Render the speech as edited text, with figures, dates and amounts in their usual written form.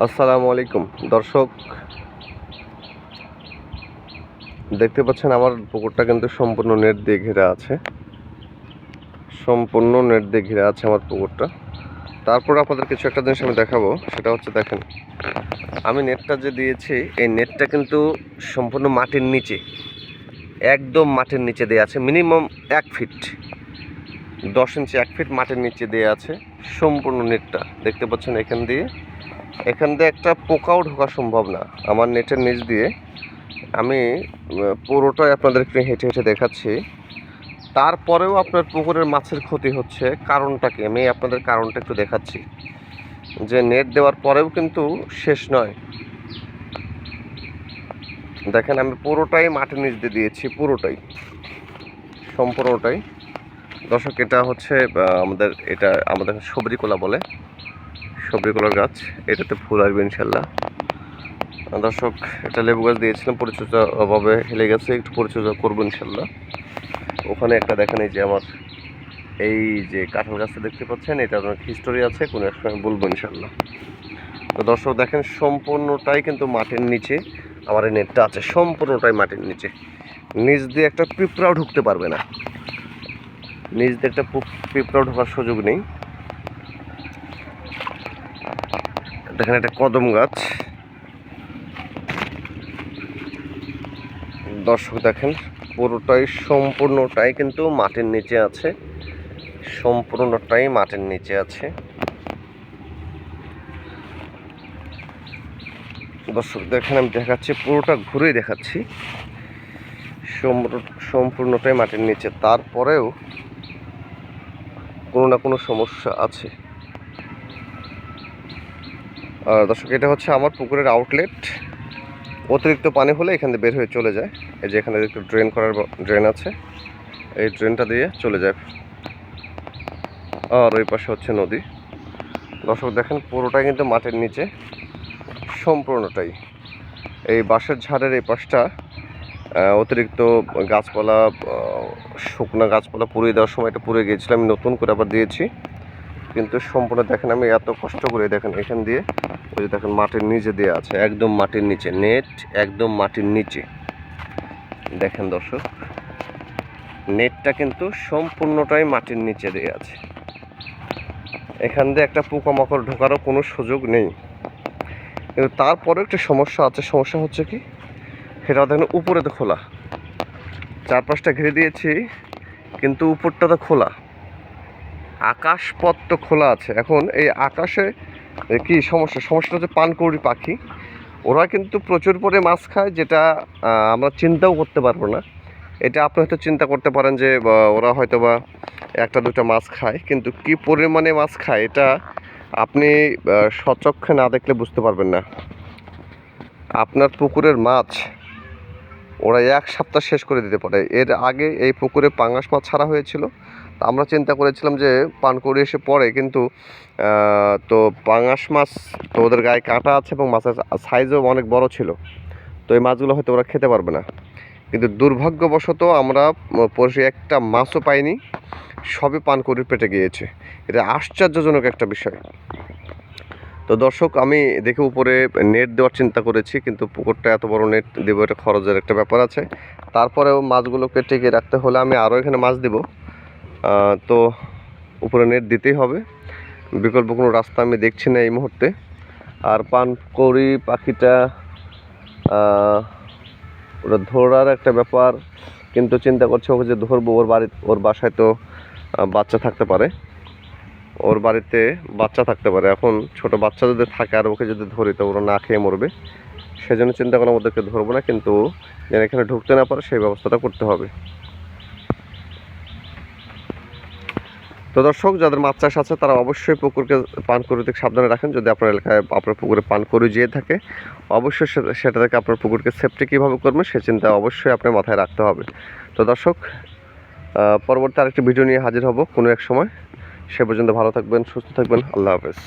আসসালামু আলাইকুম দর্শক, দেখতে পাচ্ছেন আমার পুকুরটা কিন্তু সম্পূর্ণ নেট দিয়ে ঘেরা আছে। আমার পুকুরটা। তারপর আপনাদের কিছু একটা জিনিস আমি দেখাবো, সেটা হচ্ছে দেখেন, আমি নেটটা যে দিয়েছি এই নেটটা কিন্তু সম্পূর্ণ মাটির নিচে, একদম মাটির নিচে দেওয়া আছে। মিনিমাম 1 ফিট 10 ইঞ্চি 1 ফিট মাটির নিচে দেওয়া আছে সম্পূর্ণ নেটটা। দেখতে পাচ্ছেন এখান দিয়ে একটা পোকাও ঢোকা সম্ভব না আমার নেটের নিচ দিয়ে। আমি পুরোটাই আপনাদেরকে হেঁটে হেঁটে দেখাচ্ছি। তারপরেও আপনার পুকুরের মাছের ক্ষতি হচ্ছে, কারণটা কি আমি আপনাদের কারণটা একটু দেখাচ্ছি। যে নেট দেওয়ার পরেও কিন্তু শেষ নয়। দেখেন আমি পুরোটাই মাটির নিচ দিয়ে দিয়েছি, সম্পূর্ণটাই। দর্শক, এটা হচ্ছে আমাদের সবরি কলা বলে, সবরি কলার গাছ। এটাতে ফুল আসবে ইনশাল্লাহ। দর্শক, এটা লেবু গাছ দিয়েছিলাম, পরিচর্যা অভাবে হেলে গেছে, একটু পরিচর্যা করবো ইনশাল্লাহ। ওখানে একটা দেখেন, এই যে আমার এই যে কাঁঠাল গাছটা দেখতে পাচ্ছেন, এটার অনেক হিস্টোরি আছে, কোনো এক সময় বলবো ইনশাল্লাহ। তো দর্শক দেখেন, সম্পূর্ণটাই কিন্তু মাটির নিচে আমার এই নেটটা আছে, সম্পূর্ণটাই মাটির নিচে। নিচ দিয়ে একটা পিঁপড়াও ঢুকতে পারবে না, নিচ দিয়ে একটা পিঁপড়াও ঢোকার সুযোগ নেই। দেখেন একটা কদম গাছ। দর্শক দেখেন, পুরোটাই সম্পূর্ণটাই কিন্তু মাটির নিচে আছে, সম্পূর্ণটাই মাটির নিচে আছে। দর্শক দেখেন, আমি দেখাচ্ছি, পুরোটা ঘুরেই দেখাচ্ছি, সম্পূর্ণটাই মাটির নিচে। তারপরেও কোনো না কোনো সমস্যা আছে। দর্শক, এটা হচ্ছে আমার পুকুরের আউটলেট। অতিরিক্ত পানি হলে এখান থেকে বের হয়ে চলে যায়। এই যে এখানে একটু ড্রেন আছে, এই ড্রেনটা দিয়ে চলে যায়। আর ওই পাশে হচ্ছে নদী। দর্শক দেখেন, পুরোটাই কিন্তু মাটির নিচে, সম্পূর্ণটাই। এই বাঁশের ঝাড়ের এই পাশটা অতিরিক্ত গাছপালা, শুকনো গাছপালা পুড়িয়ে দেওয়ার সময় এটা পুড়ে গিয়েছিল, আমি নতুন করে আবার দিয়েছি। কিন্তু সম্পূর্ণ দেখেন, আমি এত কষ্ট করে দেখেন এখান দিয়ে, ওই যে দেখেন মাটির নিচে দেওয়া আছে, একদম মাটির নিচে নেট, একদম মাটির নিচে। দেখেন দর্শক, নেটটা কিন্তু সম্পূর্ণটাই মাটির নিচে দেওয়া আছে। এখান দিয়ে একটা পোকামাকড় ঢোকারও কোনো সুযোগ নেই। কিন্তু তারপরেও একটা সমস্যা আছে। সমস্যা হচ্ছে কি, সেটা দেখেন উপরে তো খোলা, চারপাশটা ঘিরে দিয়েছি, কিন্তু উপরটা তো খোলা, আকাশপথ তো খোলা আছে। এখন এই আকাশে কি সমস্যাটা হচ্ছে পানকৌড়ি পাখি, ওরা কিন্তু প্রচুর পরে মাছ খায়, যেটা আমরা চিন্তাও করতে পারবো না। এটা আপনি হয়তো চিন্তা করতে পারেন যে ওরা হয়তো বা একটা দুটো মাছ খায়, কিন্তু কি পরিমাণে মাছ খায় এটা আপনি স্বচক্ষে না দেখলে বুঝতে পারবেন না। আপনার পুকুরের মাছ ওরা 1 সপ্তাহ শেষ করে দিতে পারে। এর আগে এই পুকুরে পাঙ্গাস মাছ ছাড়া হয়েছিল, আমরা চিন্তা করেছিলাম যে পানকৌড়ি এসে পড়ে, কিন্তু তো পাঙ্গাস মাছ তো ওদের গায়ে কাঁটা আছে এবং মাছের সাইজও অনেক বড় ছিল, তো এই মাছগুলো হয়তো ওরা খেতে পারবে না। কিন্তু দুর্ভাগ্যবশত আমরা একটা মাছও পাইনি, সবই পানকৌড়ির পেটে গিয়েছে। এটা আশ্চর্যজনক একটা বিষয়। তো দর্শক, আমি দেখে উপরে নেট দেওয়ার চিন্তা করেছি, কিন্তু পুকুরটা এত বড় নেট দেবো, এটা খরচের একটা ব্যাপার আছে। তারপরেও মাছগুলোকে টিকিয়ে রাখতে হলে আমি আরও এখানে মাছ দেব, তো উপরে নেট দিতেই হবে, বিকল্প কোনো রাস্তা আমি দেখছি না এই মুহূর্তে। আর পানকৌড়ি পাখিটা ওটা ধরার একটা ব্যাপার, কিন্তু চিন্তা করছে ওকে যে ধরবো, ওর বাসায় তো বাচ্চা থাকতে পারে, এখন ছোট বাচ্চা যদি থাকে আর ওকে যদি ধরি তো ওরা না খেয়ে মরবে। সেজন্য চিন্তা করলাম ওদেরকে ধরবো না, কিন্তু যেন এখানে ঢুকতে না পারে সেই ব্যবস্থাটা করতে হবে। তো দর্শক, যাদের মাছ চাষ আছে তারা অবশ্যই পুকুরকে পানকৌড়ি থেকে সাবধানে রাখেন। যদি আপনার এলাকায় আপনার পুকুরে পানকৌড়ি যেয়ে থাকে, অবশ্যই সেটা থেকে আপনার পুকুরকে সেফটি কীভাবে করবেন সে চিন্তা অবশ্যই আপনার মাথায় রাখতে হবে। তো দর্শক, পরবর্তী আরেকটি ভিডিও নিয়ে হাজির হব কোনো এক সময়। সে পর্যন্ত ভালো থাকবেন, সুস্থ থাকবেন। আল্লাহ হাফেজ।